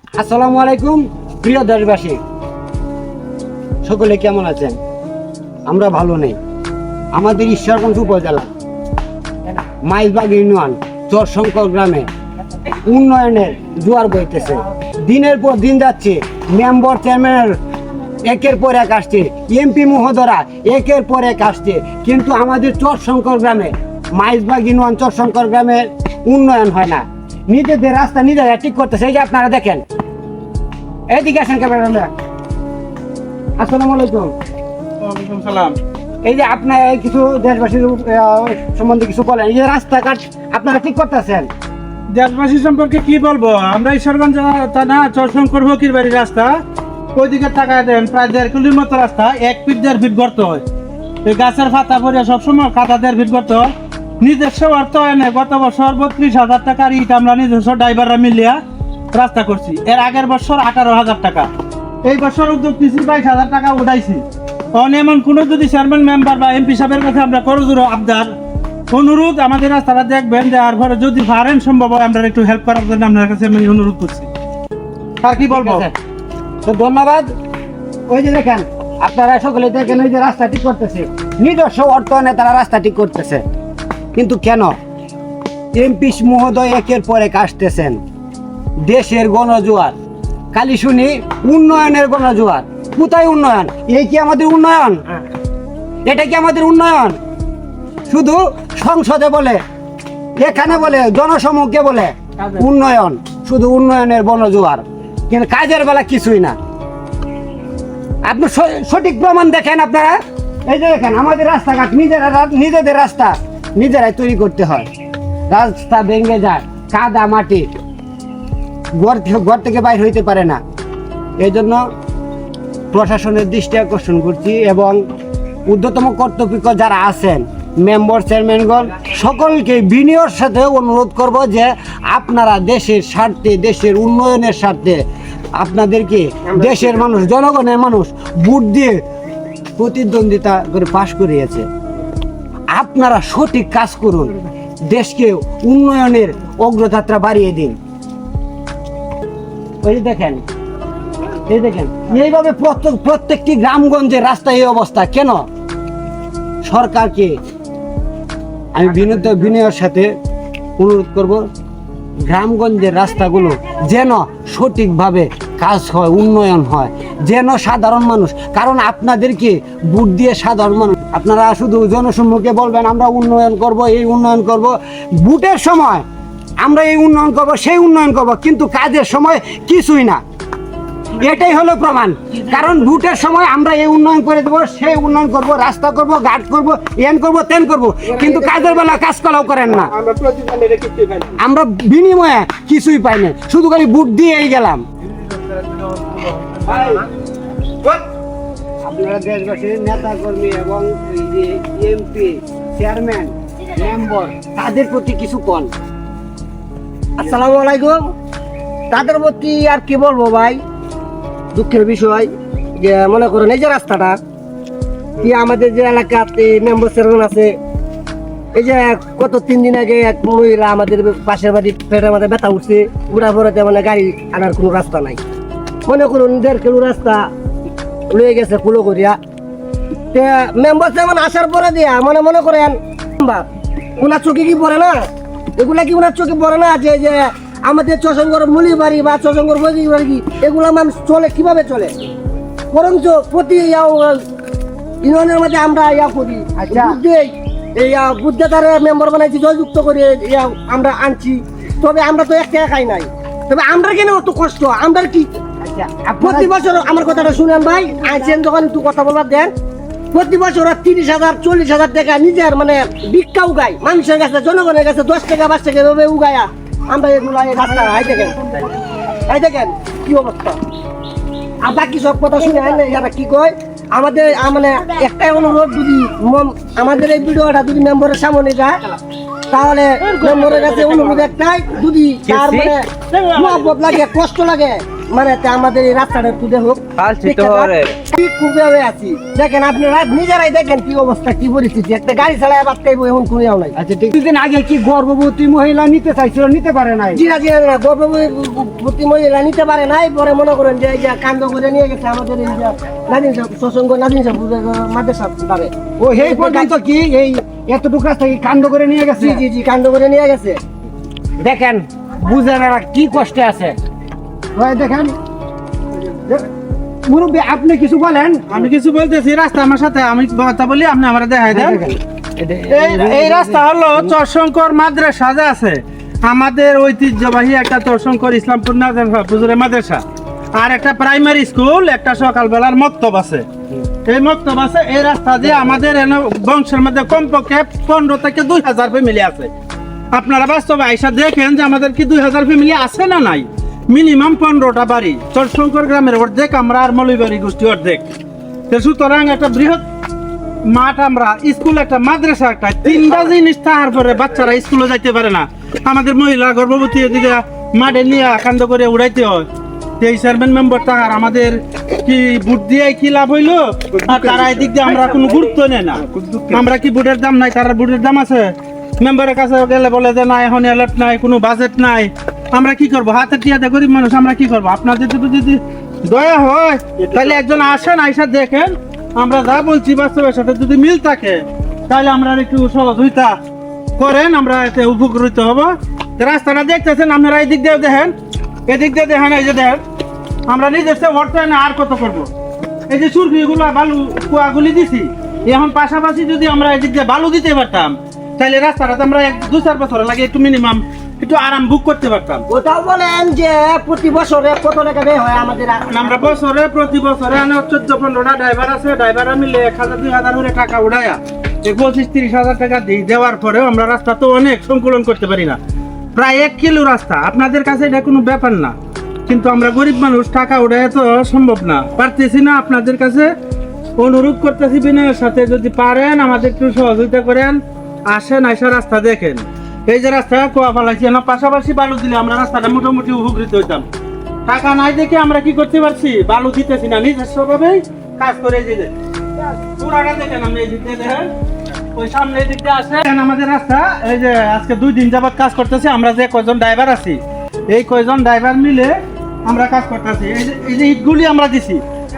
আসসালামু আলাইকুম প্রিয় দেশবাসী, সকলে কেমন আছেন? আমরা ভালো নেই। আমাদের ঈশ্বরগঞ্জ উপজেলা মাইজবাগ ইউনিয়ন চরশঙ্কর গ্রামে উন্নয়নের জোয়ার বইতেছে। দিনের পর দিন যাচ্ছে, মেম্বার চেয়ারম্যানের একের পর এক আসছে, এমপি মহোদরা একের পর এক আসছে, কিন্তু আমাদের চরশঙ্কর গ্রামে মাইজবাগ ইউনিয়ন চরশঙ্কর গ্রামের উন্নয়ন হয় না। নিজেদের রাস্তা নিজেরা ঠিক করতেছে। এই যে আপনারা দেখেন, এইদিকে আসেন ক্যামেরা। আসসালামু আলাইকুম। ওয়ালাইকুম সালাম। এই যে আপনার কিছু দেশবাসীর সম্বন্ধে কিছু বলেন। এই যে রাস্তাঘাট আপনারা ঠিক করতেছেন, দেশবাসী সম্পর্কে কি বলবো? আমরা ঈশ্বরগঞ্জ থানা চরশঙ্কর ফকির বাড়ির রাস্তা ওইদিকে টাকায় দেন, প্রায় 1.5 কিলোর মতো রাস্তা, 1 ফিট 1.5 ফিট গর্ত হয়। এই গাছের পাতা পরে সবসময় কাদা 1.5 ফিট গর্ত হয়। নিজস্ব অর্থ এনে গত বছর 32,000 টাকার ইট আমরা নিজস্ব ড্রাইভাররা মিলিয়া রাস্তা করছি। এর আগের বছর 18,000 টাকা। এই বছর উদ্যোগ নিচ্ছি 22,000 টাকা উঠাইছি। এমন কোনো যদি চেয়ারম্যান মেম্বার বা এমপি সাহেবের কাছে আমরা করজোর আবদার অনুরোধ, আমাদের রাস্তাটা দেখবেন, দেওয়ার পরে যদি পারেন সম্ভব হয় আমরা একটু হেল্প করার জন্য আপনার কাছে আমি অনুরোধ করছি। আর কি বলবো? তো ধন্যবাদ। ওই যে দেখেন, আপনারা সকলে দেখেন, ওই যে রাস্তা ঠিক করতেছে, নিজস্ব অর্থায়নে তারা রাস্তা ঠিক করতেছে। কিন্তু কেন? এমপি মহোদয় একের পর এক আসতেছেন। দেশের গণজোয়ার, খালি শুনি উন্নয়নের গণজোয়ার। কোথায় উন্নয়ন? এই কি আমাদের উন্নয়ন? এটা কি আমাদের উন্নয়ন? শুধু সংসদে বলে, এখানে বলে, জনসমুখে বলে উন্নয়ন, শুধু উন্নয়নের গণজোয়ার, কিন্তু কাজের বেলা কিছুই না। আপনি সঠিক প্রমাণ দেখেন। আপনারা এই যে দেখেন, আমাদের রাস্তাঘাট নিজেদের রাস্তা নিজেরাই তৈরি করতে হয়। রাস্তা ভেঙে যায়, কাদা মাটি, ঘর থেকে বাইর হইতে পারে না। এই জন্য প্রশাসনের দৃষ্টি আকর্ষণ করছি এবং ঊর্ধ্বতম কর্তৃপক্ষ যারা আছেন, মেম্বার চেয়ারম্যানগণ, সকলকে বিনয়ের সাথে অনুরোধ করব যে আপনারা দেশের স্বার্থে, দেশের উন্নয়নের স্বার্থে, আপনাদেরকে দেশের মানুষ, জনগণের মানুষ ভোট দিয়ে প্রতিদ্বন্দ্বিতা করে পাশ করিয়েছে। আপনারা সঠিক কাজ করুন, দেশকে উন্নয়নের অগ্রযাত্রা বাড়িয়ে দিন। ওই দেখেন, এই দেখেন, এইভাবে প্রত্যেকটি গ্রামগঞ্জের রাস্তা এই অবস্থা কেন? সরকারকে আমি বিনয়ের সাথে অনুরোধ করব, গ্রামগঞ্জের রাস্তাগুলো যেন সঠিকভাবে কাজ হয়, উন্নয়ন হয়, যেন সাধারণ মানুষ, কারণ আপনাদেরকে ভোট দিয়ে সাধারণ মানুষ, আপনারা শুধু জনসম্মুখে বলবেন আমরা উন্নয়ন করব, এই উন্নয়ন করব, ভোটের সময় আমরা এই উন্নয়ন করব, সেই উন্নয়ন করব, কিন্তু কাজের সময় কিছুই না। এটাই হলো প্রমাণ। কারণ ভোটের সময় আমরা এই উন্নয়ন করে দেবো, সেই উন্নয়ন করব, রাস্তা করব, ঘাট করব, এন করব, তেন করব, কিন্তু কাজের বেলা কাজ করাও করেন না। আমরা বিনিময়ে কিছুই পাই না, শুধু খালি ভোট দিয়েই গেলাম। আপনারা দেশবাসীর নেতা কর্মী এবং এমপি চেয়ারম্যান মেম্বার তাদের প্রতি কিছু কোন। আসসালামু আলাইকুম। তাদের প্রতি আর কি বলবো ভাই, দুঃখের বিষয় যে মনে করেন এই যে রাস্তাটা কি আমাদের যে এলাকাতে মেম্বার চেয়ারম্যান আছে, এই যে গত 3 দিন আগে এক মহিলা আমাদের পাশের বাড়ি পেটের মধ্যে ব্যথা উঠছে, উড়া পড়াতে মানে গাড়ি আনার কোনো রাস্তা নাই। মনে করুন 1.5 কিলো রাস্তা লয়ে গেছে কুলো করিয়া। মেম্বার চেয়ারম্যান আসার পরে দিয়া মনে করেন ওনার চোখে কি পড়ে না, এগুলা কি ওনার চোখে পড়ে না যে যে আমাদের চশঙ্কর মুলি বাড়ি বা চশঙ্কর বাড়ি এগুলা মানুষ চলে কিভাবে চলে? বরঞ্চ প্রতি ইউনিয়নের মধ্যে আমরা করি, এই বুদ্ধাতারে মেম্বার বানাইছি, জয়যুক্ত করে আমরা আনছি। তবে আমরা তো একটা খাই নাই, তবে আমরা কেন অত কষ্ট? আমরা কি প্রতি বছর, আমার কথাটা শুনেন ভাই, আইছেন যখন একটু কথা বলার দেন, প্রতি বছর 30,000 40,000 টাকা নিজের মানে ভিক্ষা উগাই মানুষের কাছে, জনগণের কাছে 10 টাকা 5 টাকা এভাবে উগায়া আমরা এগুলা রাস্তা দেখেন কি অবস্থা। আর বাকি সব কথা শুনে এরা কি কয় আমাদের, মানে একটাই অনুরোধ, যদি আমাদের এই ভিডিওটা যদি মেম্বারের সামনে যায় তাহলে মেম্বারের কাছে অনুরোধ একটাই, যদি তার মানে মহব্বত লাগে, কষ্ট লাগে, মানে তে আমাদের এই রাস্তাটা একটু দেখুক কি খুবভাবে আছি দেখেন আপনারা নিজেরাই দেখেন কি অবস্থা কি পরিস্থিতি একটা গাড়ি চালায় বাচ্চাইব এখন কোনো নাই আচ্ছা ঠিক দিন আগে কি গর্ভবতী মহিলা নিতে চাইছিল নিতে পারে নাই জিরা জিরা না গর্ভবতী মহিলা নিতে পারে নাই পরে মনে করেন যে এই যে কান্দ করে নিয়ে গেছে আমাদের এই যে নাদিন সাহেব সসঙ্গ নাদিন সাহেব মাদ্রাসা দ্বারে ও এই পর্যন্ত কি এই এতটুকু রাস্তা কি কাণ্ড করে নিয়ে গেছে জি জি জি কান্দ করে নিয়ে গেছে দেখেন বুঝেন এরা কি কষ্টে আছে ওই দেখেন মুরব্বী আপনি কিছু বলেন আমি কিছু বলতেছি রাস্তা আমার সাথে আমি কথা বলি আপনি আমার দেখাই দেন এই রাস্তা হলো চরশঙ্কর মাদ্রাসা যে আছে আমাদের ঐতিহ্যবাহী একটা চরশঙ্কর ইসলামপুর নাজার মাদ্রাসা আর একটা প্রাইমারি স্কুল একটা সকালবেলার মক্তব আছে এই মক্তব আছে এই রাস্তা দিয়ে আমাদের বংশের মধ্যে কমপক্ষে 15 থেকে 2000 ফ্যামিলি আছে আপনারা বাস্তবে আইসা দেখেন যে আমাদের কি 2000 ফ্যামিলি আছে না নাই মিনিমাম 15টা বাড়ি চরশঙ্কর গ্রামের অর্ধেক আমরা আর মলিবাড়ি গোষ্ঠী অর্ধেক সুতরাং একটা বৃহৎ মাঠ আমরা স্কুল একটা মাদ্রাসা একটা তিনটা জিনিস তাহার পরে বাচ্চারা স্কুলে যাইতে পারে না আমাদের মহিলা গর্ভবতী এদিকে মাঠে নিয়ে কান্দ করে উড়াইতে হয় এই চেয়ারম্যান মেম্বার তাহার আমাদের কি ভোট দিয়ে কি লাভ হইলো আর তারা এদিক দিয়ে আমরা কোনো গুরুত্ব নেই না আমরা কি ভোটের দাম নাই তার ভোটের দাম আছে মেম্বারের কাছে গেলে বলে যে না এখন অ্যালার্ট নাই কোনো বাজেট নাই আমরা কি করবো হাতে টিয়াতে গরিব মানুষ আমরা কি করবো আপনাদের যদি দয়া হয় তাহলে একজন আসেন আইসা দেখেন আমরা যা বলছি বাস্তবের সাথে যদি মিল থাকে তাহলে আমরা একটু সহযোগিতা করেন আমরা এতে উপকৃত হব রাস্তাটা দেখতেছেন আপনারা এই দিক দিয়ে দেখেন এদিক দিয়ে দেখেন এই যে দেখেন আমরা নিজের অর্থায়নে আর কত করব এই যে সুরকিগুলো বালু কুয়াগুলি দিছি এখন পাশাপাশি যদি আমরা এদিক দিয়ে বালু দিতে পারতাম তাহলে রাস্তাটা আমরা 2-4 বছর লাগে একটু মিনিমাম একটু আরাম বুক করতে পারতাম ওটাও বলেন যে প্রতি বছরে কত টাকা ব্যয় হয় আমাদের আমরা প্রতি বছরে 14-15টা ড্রাইভার আছে ড্রাইভাররা মিলে 1000-2000 করে টাকা উড়াইয়া 25-30 হাজার টাকা দেওয়ার পরেও আমরা রাস্তা তো অনেক সংকুলন করতে পারি না প্রায় 1 কিলো রাস্তা আপনাদের কাছে এটা কোনো ব্যাপার না কিন্তু আমরা গরিব মানুষ টাকা উড়াইয়া তো সম্ভব না পারতেছি না আপনাদের কাছে অনুরোধ করতেছি বিনয়ের সাথে যদি পারেন আমাদের একটু সহযোগিতা করেন আসেন আইসা রাস্তা দেখেন এই যে রাস্তা কোয়া ফেলাইছি না পাশাপাশি বালু দিলে আমরা রাস্তাটা মোটামুটি উপকৃত হইতাম টাকা নাই দেখে আমরা কি করতে পারছি বালু দিতেছি না নিজস্ব ভাবেই কাজ করে যেতে পুরাটা দেখেন আমি এই দিক দিয়ে দেখেন ওই সামনে এই দিক দিয়ে আসেন আমাদের রাস্তা এই যে আজকে 2 দিন যাবত কাজ করতেছি আমরা যে কয়জন ড্রাইভার আছি এই কয়জন ড্রাইভার মিলে আমরা কাজ করতেছি এই যে ইটগুলি আমরা দিছি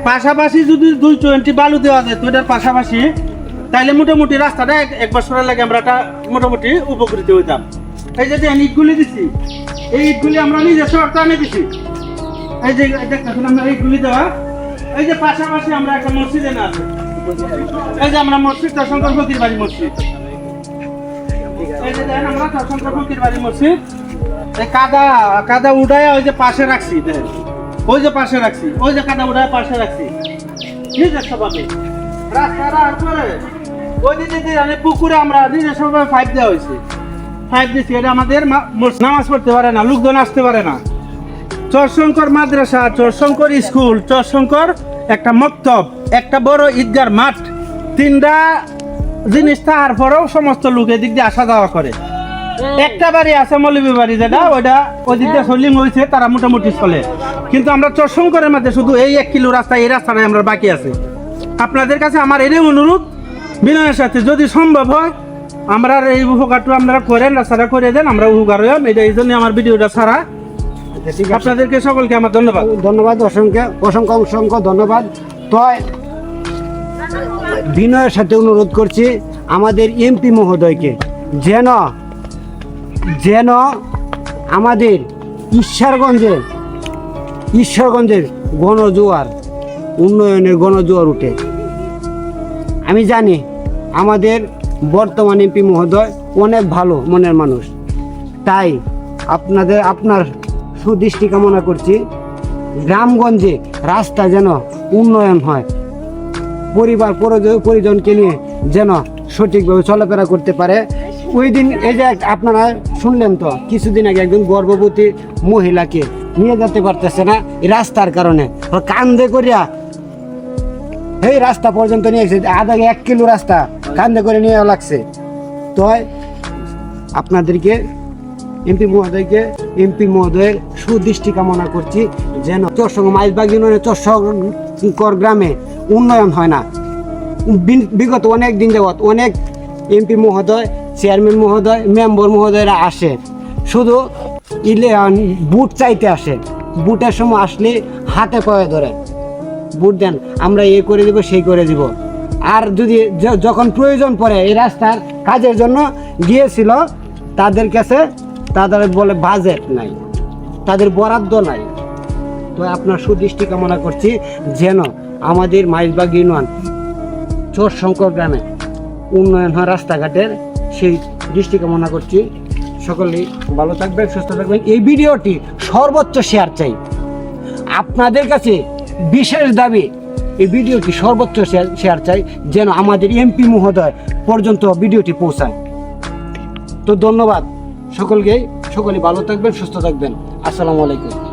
পাশাপাশি যদি 220 বালু দেওয়া যায় তো এটার পাশাপাশি তাইলে মোটামুটি রাস্তাটা 1 বছরের লাগে আমরা মোটামুটি উপকৃত হইতাম এই যে ইটগুলি দিছি এই ইটগুলি আমরা নিজস্ব অর্থায়নে দিছি এই যে দেখতেছেন আমরা ইটগুলি দেওয়া এই যে পাশাপাশি আমরা একটা মসজিদে না আছে এই যে আমরা মসজিদ চরশঙ্কর ফকির বাড়ি মসজিদ এই যে দেখেন আমরা চরশঙ্কর ফকির বাড়ি মসজিদ এই কাদা উঠায় ওই যে পাশে রাখছি দেখেন ওই যে পাশে রাখছি ওই যে কাদা উঠায় পাশে রাখছি নিজস্ব ভাবে রাস্তাটা আর করে ওই দিকে মানে পুকুরে আমরা নিজস্ব ভাবে 5 দেওয়া হয়েছে 5 দিচ্ছি এটা আমাদের নামাজ পড়তে পারে না লোকজন আসতে পারে না চরশঙ্কর মাদ্রাসা চরশঙ্কর স্কুল চরশঙ্কর একটা মক্তব একটা বড় ঈদগার মাঠ 3টা জিনিস তার পরেও সমস্ত লোক এদিক দিয়ে আসা যাওয়া করে একটা বাড়ি আছে মৌলভী বাড়ি যেটা ওইটা ওই দিক দিয়ে সলিং হয়েছে তারা মোটামুটি চলে কিন্তু আমরা চরশঙ্করের মধ্যে শুধু এই 1 কিলো রাস্তা এই রাস্তাটাই আমরা বাকি আছে আপনাদের কাছে আমার এরই অনুরোধ বিনয়ের সাথে যদি সম্ভব হয় আমরা এই উপকারটা আপনারা করেন রাস্তাটা করে দেন আমরা উপকার হইম এটা এই জন্য আমার ভিডিওটা ছাড়া আপনাদেরকে সকলকে আমার ধন্যবাদ অসংখ্য ধন্যবাদ তো বিনয়ের সাথে অনুরোধ করছি আমাদের এমপি মহোদয়কে যেন আমাদের ঈশ্বরগঞ্জের গণজোয়ার উন্নয়নের গণজোয়ার উঠে আমি জানি আমাদের বর্তমান এমপি মহোদয় অনেক ভালো মনের মানুষ তাই আপনার সুদৃষ্টি কামনা করছি গ্রামগঞ্জে রাস্তা যেন উন্নয়ন হয় পরিবার পরিজনকে নিয়ে যেন সঠিকভাবে চলাফেরা করতে পারে ওই দিন এই যে আপনারা শুনলেন তো কিছুদিন আগে একজন গর্ভবতী মহিলাকে নিয়ে যেতে পারতেছে না এই রাস্তার কারণে কান্দে করিয়া এই রাস্তা পর্যন্ত নিয়ে গেছে আধা 1 কিলো রাস্তা কান্দে করে নিয়ে লাগছে তো আপনাদেরকে এমপি মহোদয়ের সুদৃষ্টি কামনা করছি যেন চরসঙ্গ মাইজবাগ ইউনিয়নের চরশঙ্কর গ্রামে উন্নয়ন হয় না। বিগত অনেক দিন যাবৎ অনেক এমপি মহোদয়, চেয়ারম্যান মহোদয়, মেম্বার মহোদয়রা আসে, শুধু বুট চাইতে আসে। বুটের সময় আসলে হাতে পায়ে ধরে বুট দেন, আমরা এই করে দিব সেই করে দিব। আর যদি যখন প্রয়োজন পড়ে এই রাস্তার কাজের জন্য গিয়েছিল, তাদের কাছে তাদের বলে বাজেট নাই, তাদের বরাদ্দ নাই। তো আপনার সুদৃষ্টি কামনা করছি যেন আমাদের মাইজবাগ ইউনিয়ন চরশঙ্কর গ্রামে উন্নয়ন হয় রাস্তাঘাটের, সেই দৃষ্টি কামনা করছি। সকলেই ভালো থাকবেন, সুস্থ থাকবেন। এই ভিডিওটি সর্বোচ্চ শেয়ার চাই, আপনাদের কাছে বিশেষ দাবি, এই ভিডিওটি সর্বোচ্চ শেয়ার চাই যেন আমাদের এমপি মহোদয় পর্যন্ত ভিডিওটি পৌঁছায়। তো ধন্যবাদ সকলকে, সকলে ভালো থাকবেন, সুস্থ থাকবেন। আসসালামু আলাইকুম।